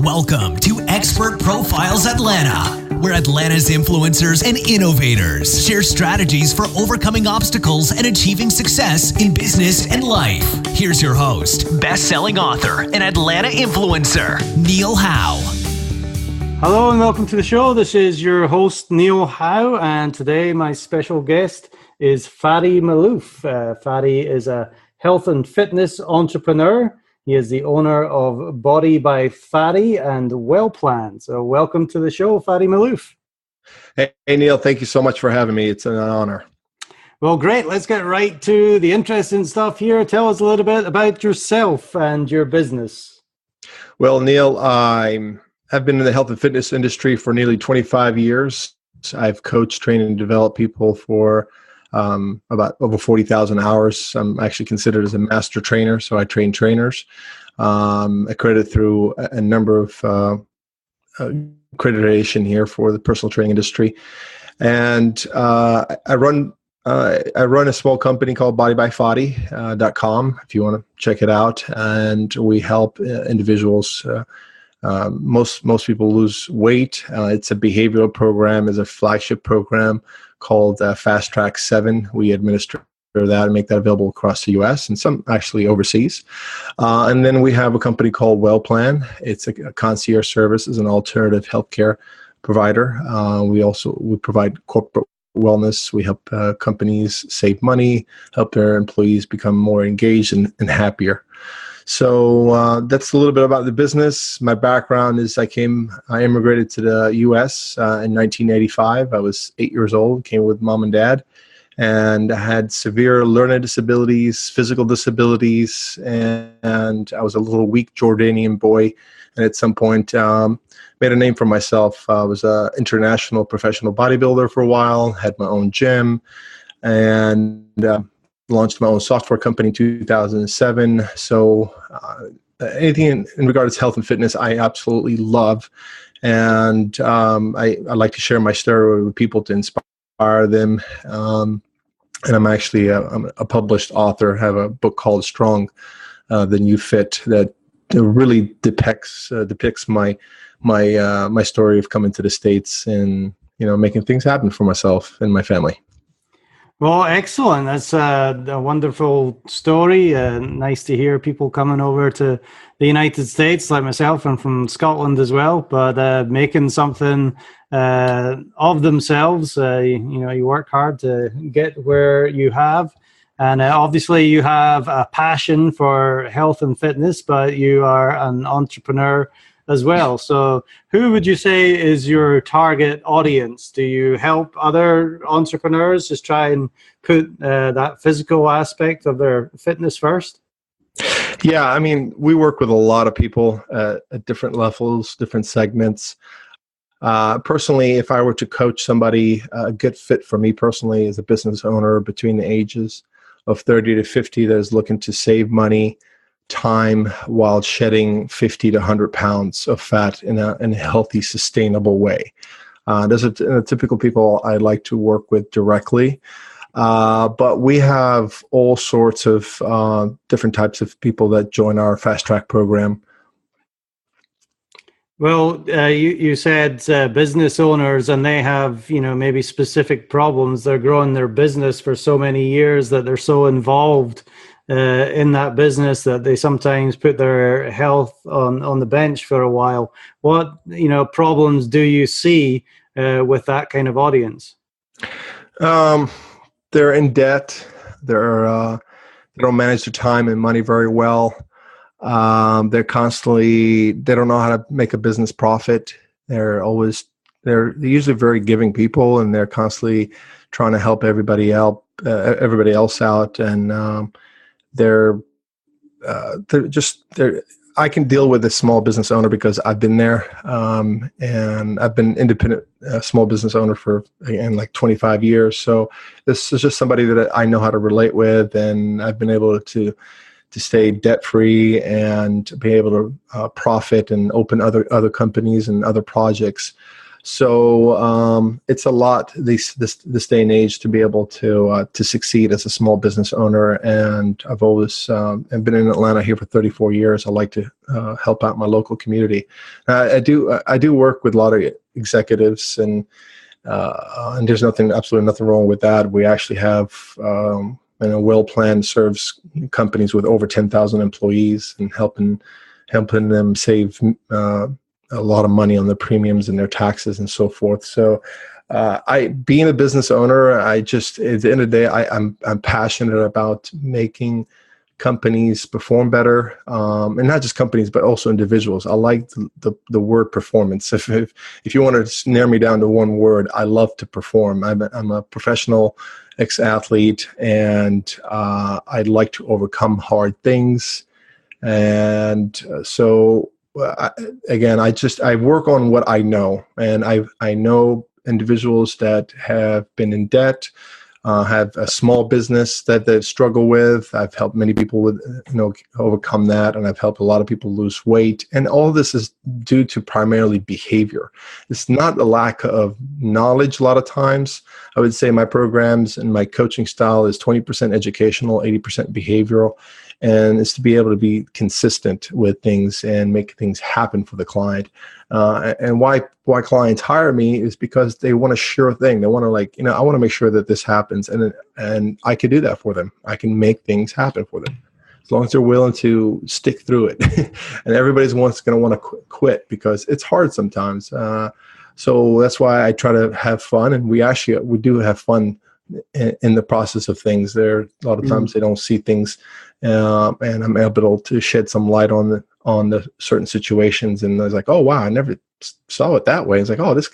Welcome to Expert Profiles Atlanta, where Atlanta's influencers and innovators share strategies for overcoming obstacles and achieving success in business and life. Here's your host, best-selling author and Atlanta influencer, Neil Howe. Hello and welcome to the show. This is your host, Neil Howe, and today my special guest is Fadi Malouf. Fadi is a health and fitness entrepreneur. He is the owner of BodyByFadi and Wellplan. So welcome to the show, Fadi Malouf. Hey, Neil, thank you so much for having me. It's an honor. Well, great. Let's get right to the interesting stuff here. Tell us a little bit about yourself and your business. Well, Neil, I have been in the health and fitness industry for nearly 25 years. I've coached, trained, and developed people for about over 40,000 hours. I'm actually considered as a master trainer, so I train trainers. Accredited through a number of accreditation here for the personal training industry, and I run a small company called BodyByFadi.com. If you want to check it out, and we help individuals. Most people lose weight. It's a behavioral program. It's a flagship program called FastTrack 7. We administer that and make that available across the U.S. and some actually overseas. And then we have a company called Wellplan. It's a concierge service, is an alternative healthcare provider. We provide corporate wellness. We help companies save money, help their employees become more engaged and happier. So that's a little bit about the business. My background is I immigrated to the U.S. In 1985. I was 8 years old, came with mom and dad, and I had severe learning disabilities, physical disabilities, and I was a little weak Jordanian boy. And at some point, made a name for myself. I was an international professional bodybuilder for a while, had my own gym, and launched my own software company in 2007. So anything in regards to health and fitness, I absolutely love. And I like to share my story with people to inspire them. And I'm actually I'm a published author. I have a book called Strong Than You Fit that really depicts my story of coming to the States and making things happen for myself and my family. Well, excellent. That's a wonderful story. Nice to hear people coming over to the United States, like myself. I'm from Scotland as well, but making something of themselves. You work hard to get where you have. And obviously you have a passion for health and fitness, but you are an entrepreneur as well. So who would you say is your target audience? Do you help other entrepreneurs just try and put that physical aspect of their fitness first? Yeah, I mean, we work with a lot of people at different levels, different segments. Personally, if I were to coach somebody, a good fit for me personally is a business owner between the ages of 30 to 50 that is looking to save money, time, while shedding 50 to 100 pounds of fat in a healthy, sustainable way. Those are typical people I like to work with directly. But we have all sorts of different types of people that join our Fast Track program. Well, you said business owners, and they have, maybe specific problems. They're growing their business for so many years that they're so involved in that business that they sometimes put their health on the bench for a while. What problems do you see with that kind of audience? They're in debt. They don't manage their time and money very well. They don't know how to make a business profit. They're usually very giving people, and they're constantly trying to help everybody else out, and I can deal with a small business owner because I've been there, and I've been independent small business owner for, again, like 25 years. So this is just somebody that I know how to relate with, and I've been able to stay debt-free and be able to profit and open other companies and other projects. So it's a lot this day and age to be able to succeed as a small business owner. And I've always I've been in Atlanta here for 34 years. I like to help out my local community. I do work with a lot of executives, and there's absolutely nothing wrong with that. We actually have Wellplan serves companies with over 10,000 employees and helping them save a lot of money on their premiums and their taxes and so forth. So being a business owner, at the end of the day, I'm passionate about making companies perform better, and not just companies, but also individuals. I like the word performance. If you want to narrow me down to one word, I love to perform. I'm a professional ex-athlete, and I'd like to overcome hard things. And so I work on what I know, and I know individuals that have been in debt, have a small business that they struggle with. I've helped many people with, overcome that, and I've helped a lot of people lose weight. And all this is due to primarily behavior. It's not a lack of knowledge. A lot of times, I would say my programs and my coaching style is 20% educational, 80% behavioral. And it's to be able to be consistent with things and make things happen for the client. And why clients hire me is because they want a sure thing. They want to I want to make sure that this happens, and I can do that for them. I can make things happen for them as long as they're willing to stick through it. And everybody's going to want to quit because it's hard sometimes. So that's why I try to have fun, and we do have fun in the process of things. There a lot of times they don't see things, and I'm able to shed some light on the certain situations. And I was like, oh wow, I never saw it that way. It's like, oh, this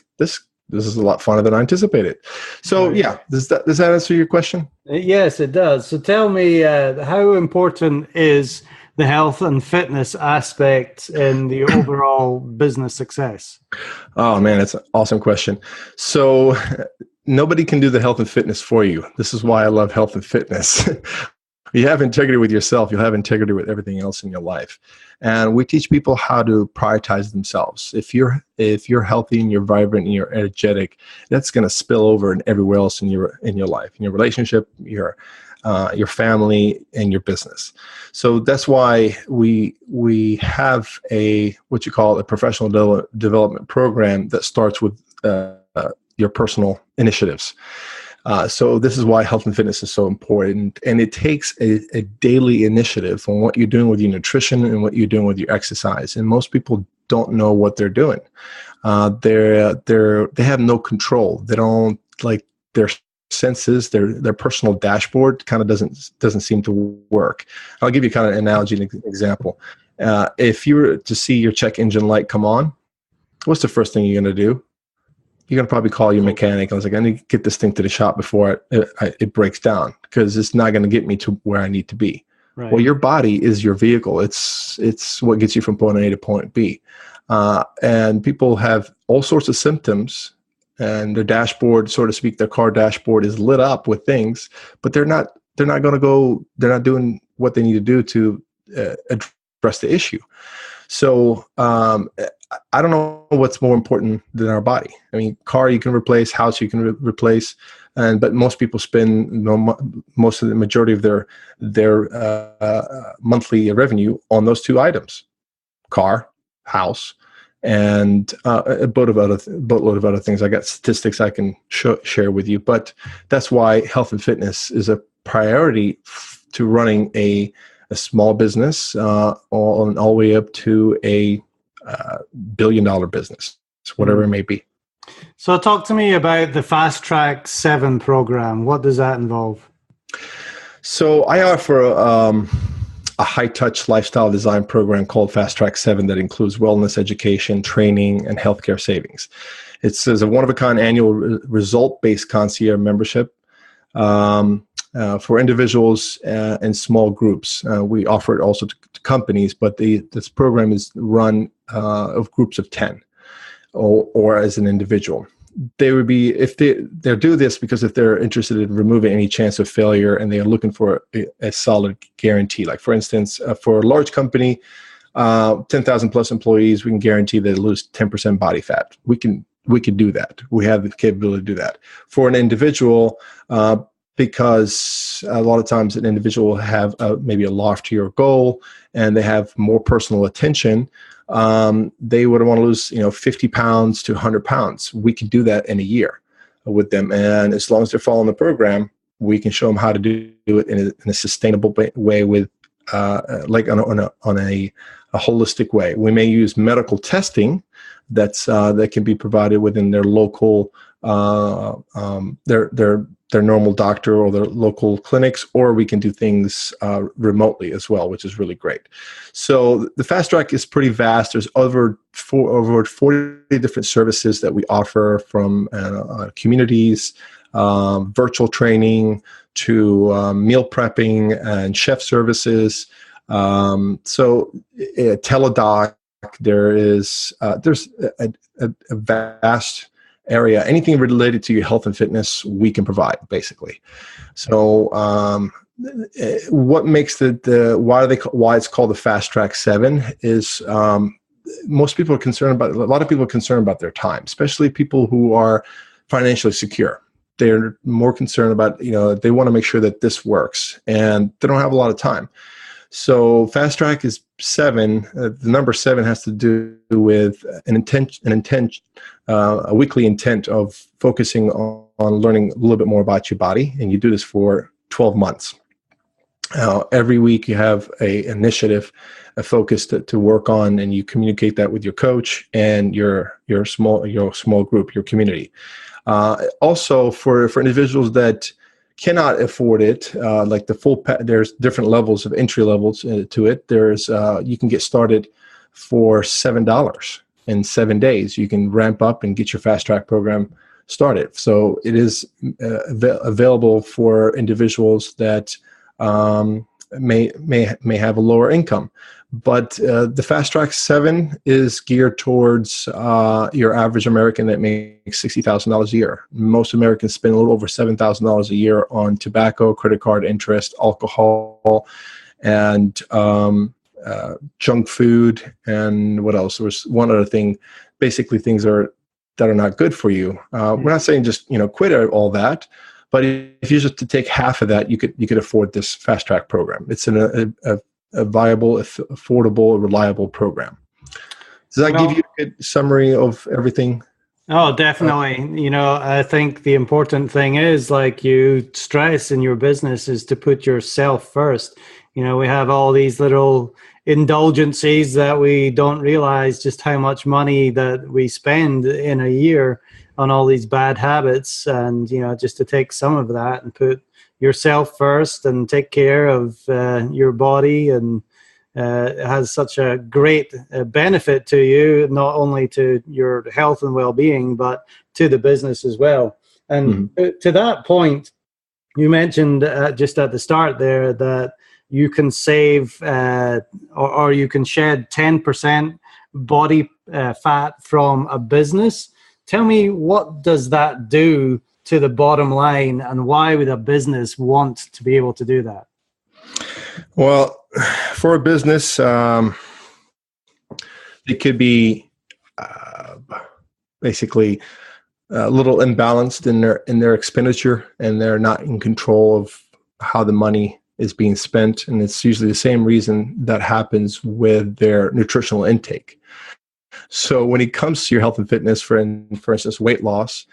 is a lot funner than I anticipated. So yeah, does that answer your question? Yes, it does. So tell me, how important is the health and fitness aspect in the overall business success? Oh man, that's an awesome question. So nobody can do the health and fitness for you. This is why I love health and fitness. You have integrity with yourself. You'll have integrity with everything else in your life. And we teach people how to prioritize themselves. If you're healthy and you're vibrant and you're energetic, that's going to spill over in everywhere else in your life, in your relationship, your family, and your business. So that's why we have what you call a professional development program that starts with your personal initiatives. So this is why health and fitness is so important. And it takes a daily initiative on what you're doing with your nutrition and what you're doing with your exercise. And most people don't know what they're doing. They have no control. They don't like their senses, their personal dashboard kind of doesn't seem to work. I'll give you kind of an analogy, an example. If you were to see your check engine light come on, what's the first thing you're going to do? You're going to probably call your mechanic. I was like, I need to get this thing to the shop before it breaks down, because it's not going to get me to where I need to be. Right. Well, your body is your vehicle. It's what gets you from point A to point B. And people have all sorts of symptoms, and their dashboard, so to speak, their car dashboard is lit up with things, but they're not doing what they need to do to address the issue. So I don't know what's more important than our body. I mean, car you can replace, house you can replace, but most people spend most of the majority of their monthly revenue on those two items: car, house, and a boatload of other things. I got statistics I can share with you, but that's why health and fitness is a priority to running a small business, all the way up to a billion-dollar business, whatever it may be. So talk to me about the FastTrack 7 program. What does that involve? So I offer a high-touch lifestyle design program called FastTrack 7 that includes wellness education, training, and healthcare savings. It's a one-of-a-kind annual result-based concierge membership for individuals and small groups. We offer it also to companies, but this program is run of groups of 10 or as an individual. They would be, if they do this because if they're interested in removing any chance of failure and they are looking for a solid guarantee. Like for instance, for a large company, 10,000 plus employees, we can guarantee they lose 10% body fat. We can we could do that. We have the capability to do that. For an individual, because a lot of times an individual will have maybe a loftier goal and they have more personal attention, they would want to lose 50 pounds to 100 pounds. We could do that in a year with them. And as long as they're following the program, we can show them how to do it in a sustainable way with like on a holistic way. We may use medical testing that can be provided within their local their normal doctor or their local clinics, or we can do things remotely as well, which is really great. So the FastTrack is pretty vast. There's over 40 different services that we offer, from communities, virtual training, to meal prepping and chef services. So teledoc, there's a vast area. Anything related to your health and fitness, we can provide, basically. So what makes why it's called the FastTrack 7 is most people are concerned about, a lot of people are concerned about their time, especially people who are financially secure. They're more concerned about, they want to make sure that this works, and they don't have a lot of time. So FastTrack is 7. The number 7 has to do with a weekly intent of focusing on learning a little bit more about your body, and you do this for 12 months. Every week you have a initiative, a focus to work on, and you communicate that with your coach and your small group, your community. Also, for individuals that cannot afford it, like the full there's different levels of entry levels to it. There's you can get started for $7 in 7 days. You can ramp up and get your FastTrack program started. So it is available for individuals that may have a lower income. But the FastTrack 7 is geared towards your average American that makes $60,000 a year. Most Americans spend a little over $7,000 a year on tobacco, credit card interest, alcohol, and junk food. And what else? There was one other thing. Basically, things that are not good for you. We're not saying just quit all that. But if you just to take half of that, you could afford this FastTrack program. It's a viable, affordable, reliable program. Does that give you a good summary of everything? Oh, definitely. I think the important thing is, like you stress in your business, is to put yourself first. We have all these little indulgences that we don't realize just how much money that we spend in a year on all these bad habits. And, just to take some of that and put yourself first and take care of your body, and it has such a great benefit to you, not only to your health and well-being, but to the business as well. And to that point, you mentioned just at the start there that you can save or you can shed 10% body fat from a business. Tell me, what does that do to the bottom line, and why would a business want to be able to do that? Well, for a business, it could be basically a little imbalanced in their expenditure, and they're not in control of how the money is being spent. And it's usually the same reason that happens with their nutritional intake. So when it comes to your health and fitness, for instance, weight loss,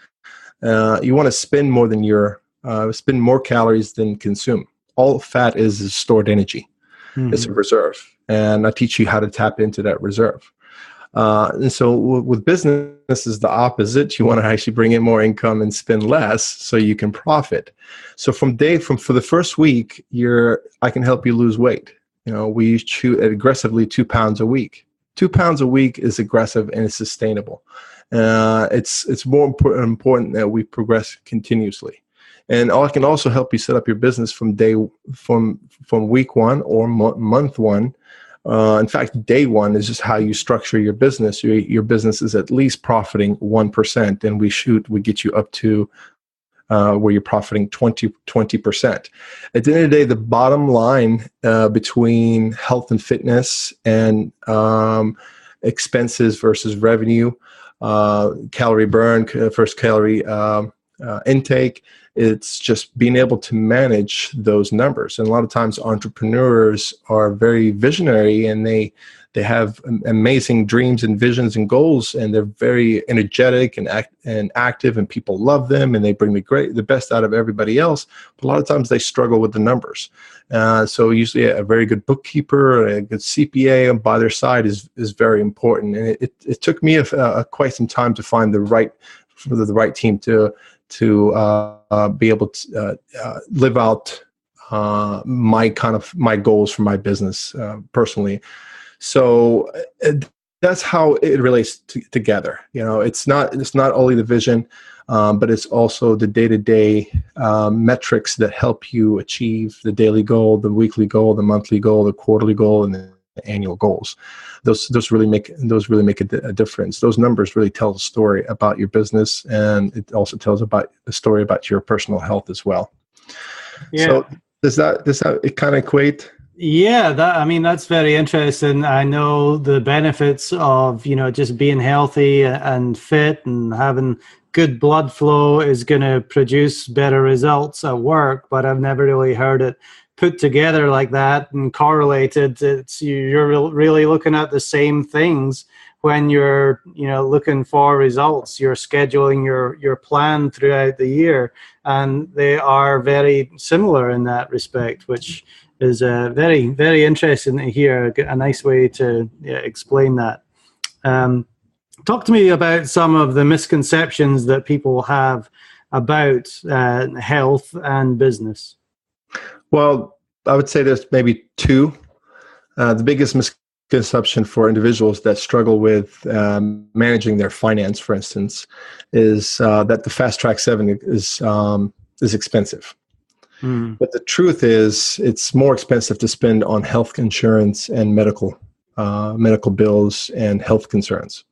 you want to spend more than spend more calories than consume. All fat is stored energy. It's a reserve, and I teach you how to tap into that reserve. And so with business is the opposite. You want to actually bring in more income and spend less so you can profit. So for the first week, I can help you lose weight. We shoot aggressively 2 pounds a week. 2 pounds a week is aggressive and it's sustainable. It's more important that we progress continuously. And I can also help you set up your business from week 1 or month 1. In fact, day 1 is just how you structure your business. Your business is at least profiting 1%, and we get you up to where you're profiting 20%. At the end of the day, the bottom line between health and fitness and expenses versus revenue, calorie burn, first calorie intake. It's just being able to manage those numbers. And a lot of times entrepreneurs are very visionary, and they have amazing dreams and visions and goals, and they're very energetic and active, and people love them, and they bring the best out of everybody else. But a lot of times they struggle with the numbers. So usually a very good bookkeeper, a good CPA by their side is very important. And it took me quite some time to find the right team to be able to live out my goals for my business personally. So that's how it relates together. It's not only the vision, but it's also the day-to-day metrics that help you achieve the daily goal, the weekly goal, the monthly goal, the quarterly goal, and the annual goals. Those really make a difference. Those numbers really tell a story about your business, and it also tells a story about your personal health as well. Yeah. So does that it kind of equate? Yeah, that's very interesting. I know the benefits of, just being healthy and fit and having good blood flow is going to produce better results at work, but I've never really heard it put together like that and correlated. You're really looking at the same things when you're looking for results. You're scheduling your plan throughout the year, and they are very similar in that respect, which is very, very interesting to hear. A nice way to explain that. Talk to me about some of the misconceptions that people have about health and business. Well, I would say there's maybe two. The biggest misconception for individuals that struggle with managing their finance, for instance, is that the FastTrack 7 is expensive. But the truth is, it's more expensive to spend on health insurance and medical bills and health concerns.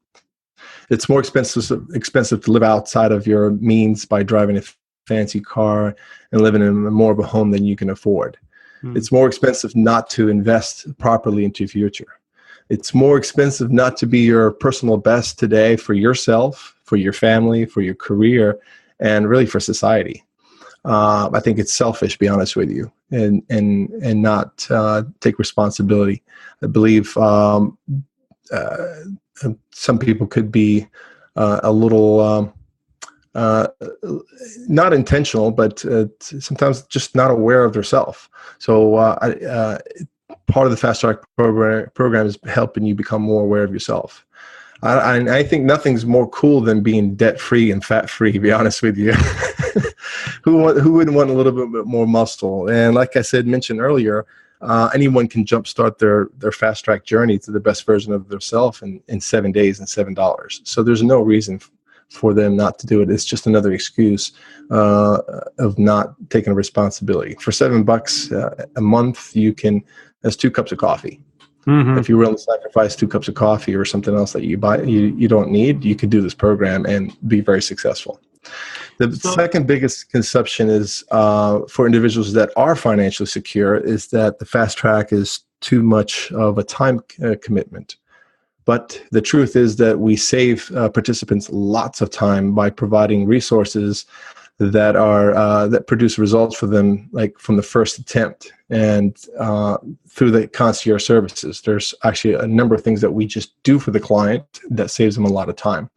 It's more expensive to live outside of your means by driving a fancy car and living in more of a home than you can afford. It's more expensive not to invest properly into your future. It's more expensive not to be your personal best today for yourself, for your family, for your career, and really for society. I think it's selfish, to be honest with you, and not take responsibility. I believe some people could be a little not intentional, but sometimes just not aware of themselves. So part of the FastTrack program is helping you become more aware of yourself. I think nothing's more cool than being debt-free and fat-free, to be honest with you. Who wouldn't want a little bit more muscle? And like I mentioned earlier, anyone can jumpstart their FastTrack journey to the best version of themselves in 7 days and $7. So there's no reason for them not to do it. It's just another excuse of not taking responsibility. For $7 a month, that's 2 cups of coffee. Mm-hmm. If you're willing to sacrifice 2 cups of coffee or something else that you buy, you don't need, you could do this program and be very successful. The second biggest conception is for individuals that are financially secure is that the FastTrack is too much of a time commitment. But the truth is that we save participants lots of time by providing resources that produce results for them, like from the first attempt and through the concierge services. There's actually a number of things that we just do for the client that saves them a lot of time.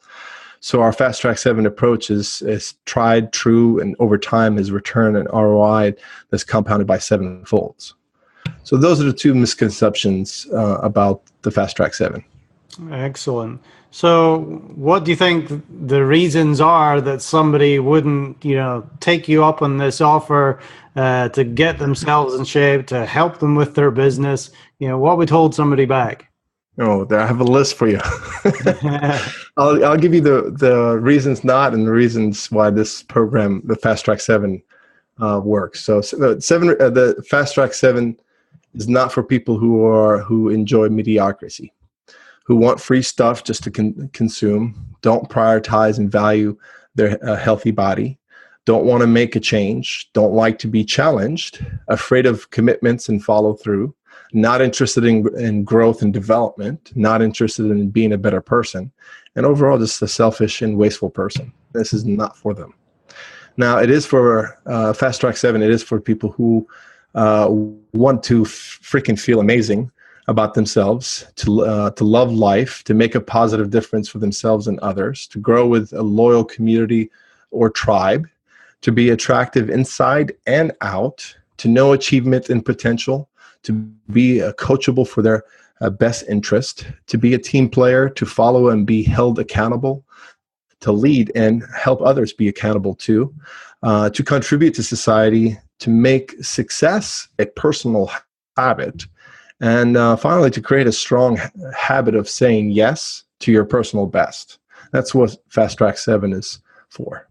So our FastTrack 7 approach is tried, true, and over time has returned an ROI that's compounded by 7 folds. So those are the two misconceptions about the FastTrack 7. Excellent. So what do you think the reasons are that somebody wouldn't, take you up on this offer to get themselves in shape, to help them with their business? What would hold somebody back? Oh, I have a list for you. I'll give you the reasons not and the reasons why this program, the FastTrack 7, works. So the FastTrack 7 is not for people who enjoy mediocrity, who want free stuff just to consume, don't prioritize and value their healthy body, don't want to make a change, don't like to be challenged, afraid of commitments and follow through, not interested in growth and development, not interested in being a better person, and overall just a selfish and wasteful person. This is not for them. Now, it is for FastTrack 7. It is for people who want to freaking feel amazing about themselves, to love life, to make a positive difference for themselves and others, to grow with a loyal community or tribe, to be attractive inside and out, to know achievement and potential, to be coachable for their best interest, to be a team player, to follow and be held accountable, to lead and help others be accountable too, to contribute to society, to make success a personal habit, and finally, to create a strong habit of saying yes to your personal best. That's what FastTrack 7 is for.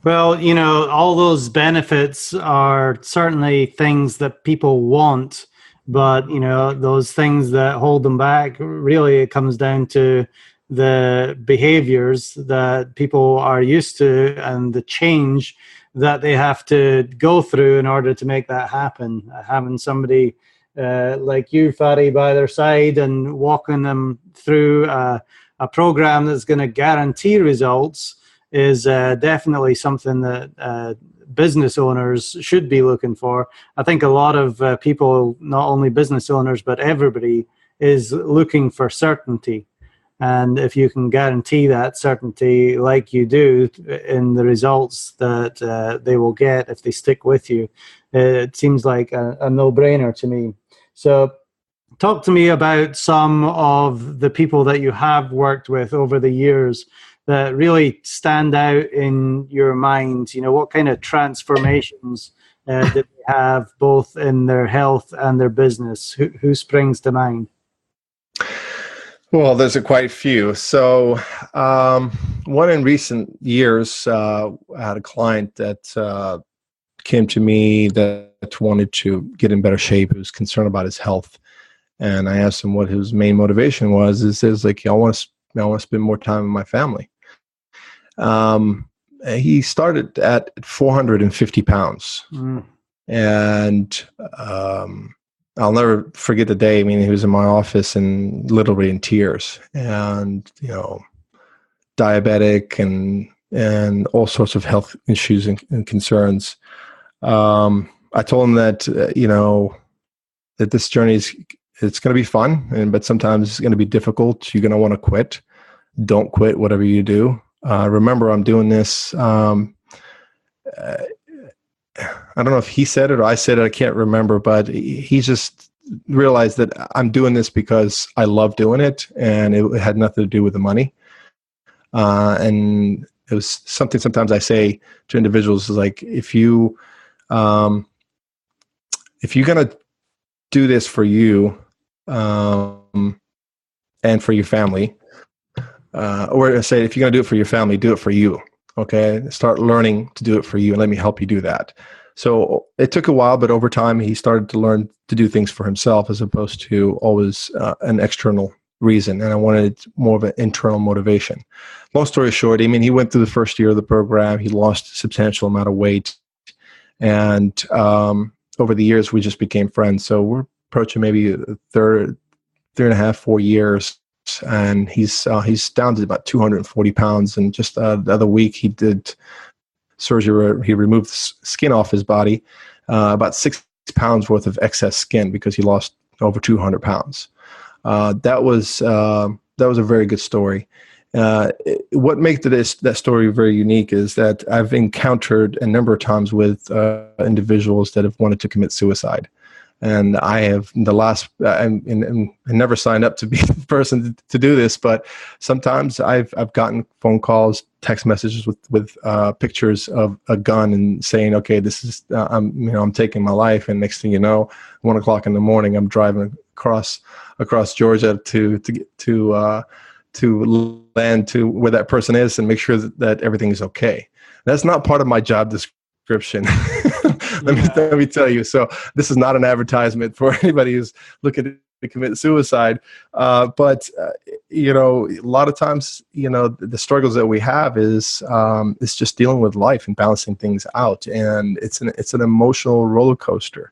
Well, you know, all those benefits are certainly things that people want, but, you know, those things that hold them back, really it comes down to the behaviors that people are used to and the change that they have to go through in order to make that happen. Having somebody like you, Fadi, by their side and walking them through a program that's going to guarantee results is definitely something that business owners should be looking for. I think a lot of people, not only business owners, but everybody is looking for certainty. And if you can guarantee that certainty like you do in the results that they will get if they stick with you, it seems like a no-brainer to me. So talk to me about some of the people that you have worked with over the years that really stand out in your mind. You know, what kind of transformations did they have both in their health and their business? Who springs to mind? Well, there's quite a few. So one in recent years, I had a client that came to me that wanted to get in better shape. He was concerned about his health. And I asked him what his main motivation was. He says, like, I want to spend more time with my family. He started at 450 pounds. And I'll never forget the day. I mean, he was in my office and literally in tears, and, you know, diabetic and all sorts of health issues and concerns. I told him that, you know, that this journey it's going to be fun, but sometimes it's going to be difficult. You're going to want to quit. Don't quit, whatever you do. Remember, I'm doing this. I don't know if he said it or I said it. I can't remember, but he just realized that I'm doing this because I love doing it, and it had nothing to do with the money. And it was something sometimes I say to individuals is like, if you're going to do this for you and for your family, or I say, if you're going to do it for your family, do it for you. Okay, start learning to do it for you, and let me help you do that. So it took a while, but over time, he started to learn to do things for himself as opposed to always an external reason. And I wanted more of an internal motivation. Long story short, I mean, he went through the first year of the program. He lost a substantial amount of weight. And over the years, we just became friends. So we're approaching maybe 3.5, 4 years. And he's down to about 240 pounds. And just the other week, he did surgery where he removed skin off his body, about 6 pounds worth of excess skin, because he lost over 200 pounds. That was a very good story. What makes that story very unique is that I've encountered a number of times with individuals that have wanted to commit suicide. And I have I never signed up to be the person to do this, but sometimes I've gotten phone calls, text messages with pictures of a gun and saying, okay, this is, I'm taking my life. And next thing you know, 1 o'clock in the morning, I'm driving across Georgia to land to where that person is and make sure that everything is okay. That's not part of my job description. Let me tell you. So this is not an advertisement for anybody who's looking to commit suicide. But a lot of times, the struggles that we have is just dealing with life and balancing things out. And it's an emotional roller coaster.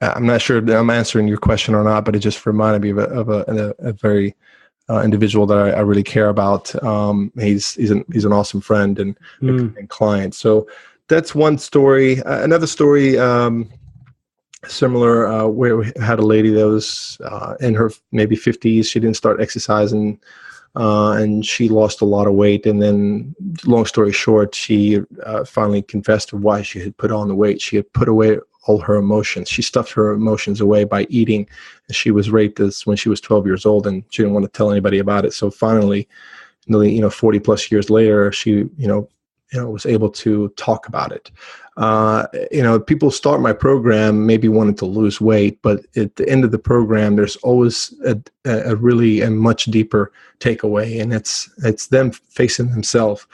I'm not sure that I'm answering your question or not, but it just reminded me of a very individual that I really care about. He's an awesome friend and client. So that's one story. Another story, similar, where we had a lady that was in her maybe 50s. She didn't start exercising, and she lost a lot of weight. And then, long story short, she finally confessed to why she had put on the weight. She had put away all her emotions. She stuffed her emotions away by eating. She was raped when she was 12 years old, and she didn't want to tell anybody about it. So finally, 40 plus years later, she, was able to talk about it. People start my program maybe wanting to lose weight, but at the end of the program, there's always a really much deeper takeaway, and it's them facing themselves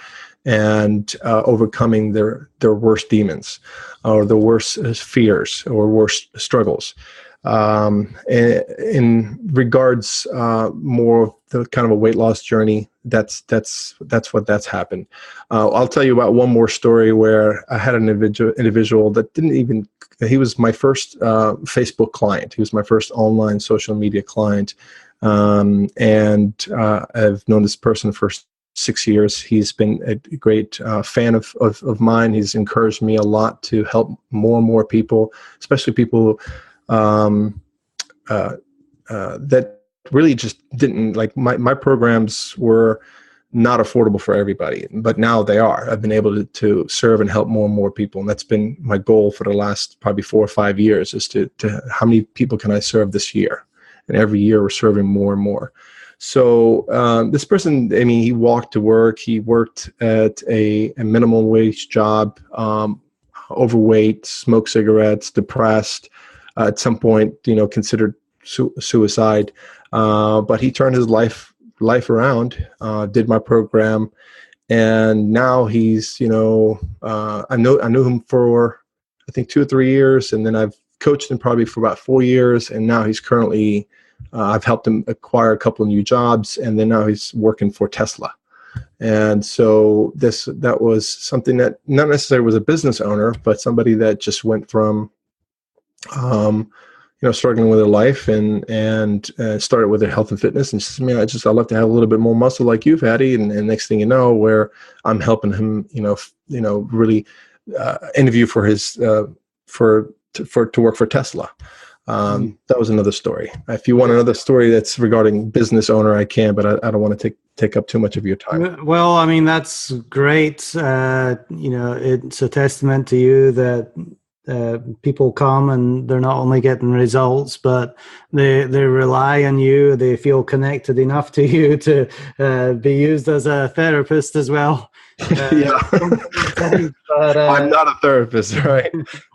and overcoming their worst demons, or the worst fears, or worst struggles. In regards more of the kind of a weight loss journey, that's what's happened. I'll tell you about one more story where I had an individual that he was my first Facebook client. He was my first online social media client. And I've known this person for 6 years. He's been a great fan of mine. He's encouraged me a lot to help more and more people, especially people that really just didn't like my programs were not affordable for everybody, but now they are. I've been able to serve and help more and more people. And that's been my goal for the last probably 4 or 5 years, is to how many people can I serve this year? And every year we're serving more and more. So this person, he walked to work. He worked at a minimum wage job, overweight, smoked cigarettes, depressed, at some point, considered suicide. But he turned his life around, did my program. And now he's, I knew him for, I think, 2 or 3 years. And then I've coached him probably for about 4 years. And now he's currently, I've helped him acquire a couple of new jobs. And then now he's working for Tesla. And so that was something that not necessarily was a business owner, but somebody that just went from, struggling with their life and started with their health and fitness, and says, man, I'd love to have a little bit more muscle like you, Fadi. And next thing you know, where I'm helping him, really interview for his to work for Tesla. That was another story. If you want another story that's regarding business owner, I can, but I don't want to take up too much of your time. Well, that's great. It's a testament to you that people come and they're not only getting results, but they rely on you. They feel connected enough to you to be used as a therapist as well. Yeah. But, I'm not a therapist, right?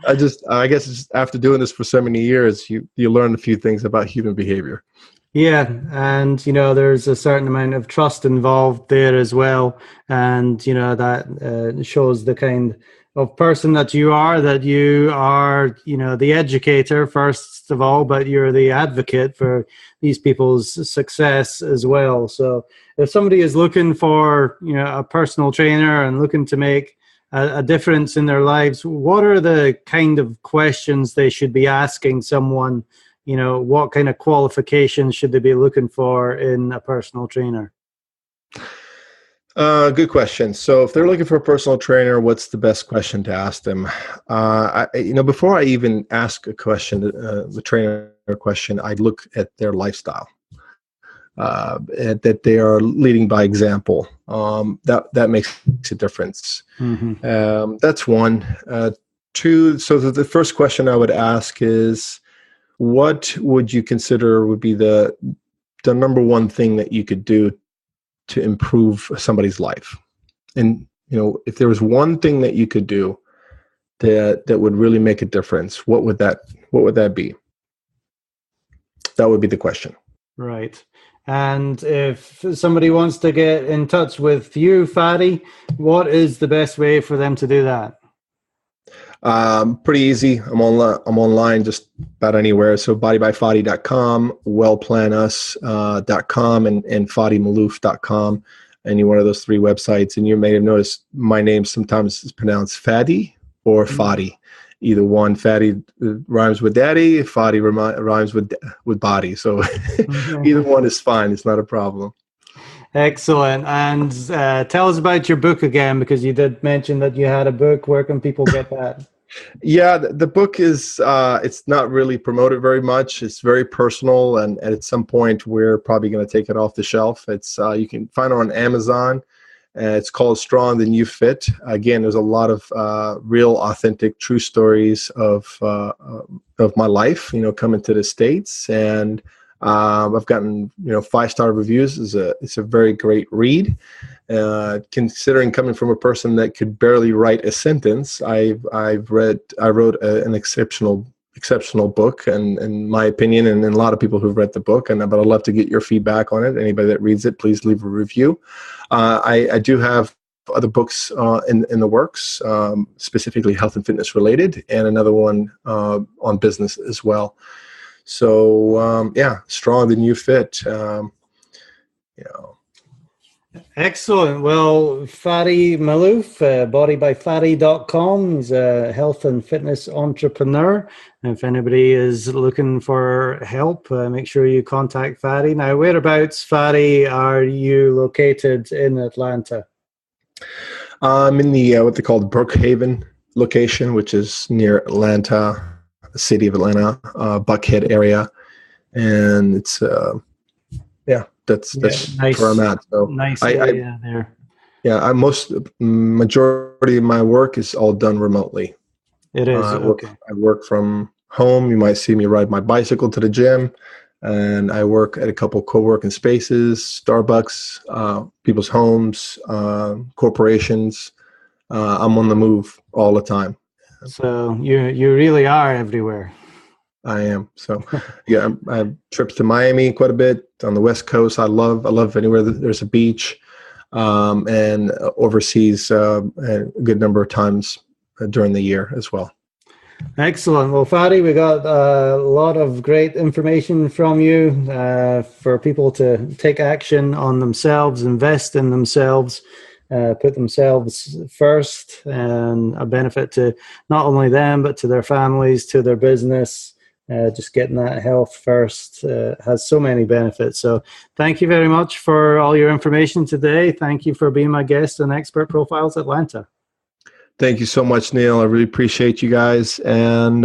I guess it's after doing this for so many years, you learn a few things about human behavior. Yeah, and there's a certain amount of trust involved there as well, and that shows the kind of person that you are the educator first of all, but you're the advocate for these people's success as well. So if somebody is looking for a personal trainer and looking to make a difference in their lives, what are the kind of questions they should be asking someone? What kind of qualifications should they be looking for in a personal trainer? Good question. So if they're looking for a personal trainer, what's the best question to ask them? Before I even ask a question, the trainer question, I look at their lifestyle, that they are leading by example. That makes a difference. Mm-hmm. That's one. Two, so the first question I would ask is, what would you consider would be the number one thing that you could do to improve somebody's life? And if there was one thing that you could do that would really make a difference, what would that be? That would be the question. Right. And if somebody wants to get in touch with you, Fadi, what is the best way for them to do that? Pretty easy. I'm online just about anywhere. So BodyByFadi.com, WellplanUs.com, and FadiMalouf.com. Any one of those 3 websites. And you may have noticed my name sometimes is pronounced Fadi or Fadi. either one. Fadi rhymes with daddy, Fadi rhymes with body. So either one is fine. It's not a problem. Excellent. And tell us about your book again, because you did mention that you had a book. Where can people get that? Yeah, the book is, it's not really promoted very much. It's very personal, and at some point we're probably going to take it off the shelf. It's you can find it on Amazon. It's called Strong Than You Fit. Again, there's a lot of real, authentic, true stories of my life, coming to the States. And I've gotten 5-star reviews. It's a very great read. Considering coming from a person that could barely write a sentence, I wrote an exceptional book, and in my opinion, and a lot of people who've read the book. But I'd love to get your feedback on it. Anybody that reads it, please leave a review. I do have other books in the works, specifically health and fitness related, and another one on business as well. So Strong Than You Fit. Excellent. Well, Fadi Malouf, BodyByFadi.com. He's a health and fitness entrepreneur. And if anybody is looking for help, make sure you contact Fadi. Now, whereabouts, Fadi, are you located in Atlanta? I'm in the what they call the Brookhaven location, which is near Atlanta, the city of Atlanta, Buckhead area. And it's that's nice, where I'm at. So nice area there. Yeah, majority of my work is all done remotely. It is. I work from home. You might see me ride my bicycle to the gym, and I work at a couple co-working spaces, Starbucks, people's homes, corporations. I'm on the move all the time. So you really are everywhere. I am. So yeah, I have trips to Miami quite a bit, on the West Coast. I love anywhere that there's a beach, and overseas a good number of times during the year as well. Excellent. Well, Fadi, we got a lot of great information from you for people to take action on themselves, invest in themselves, put themselves first, and a benefit to not only them, but to their families, to their business. Just getting that health first has so many benefits. So thank you very much for all your information today. Thank you for being my guest on Expert Profiles Atlanta. Thank you so much, Neil. I really appreciate you guys, and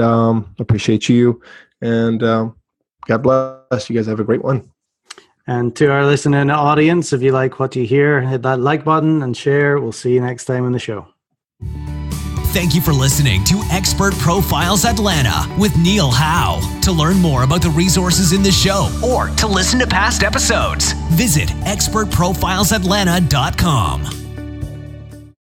appreciate you. And God bless. You guys have a great one. And to our listening audience, if you like what you hear, hit that like button and share. We'll see you next time on the show. Thank you for listening to Expert Profiles Atlanta with Neil Howe. To learn more about the resources in the show or to listen to past episodes, visit expertprofilesatlanta.com.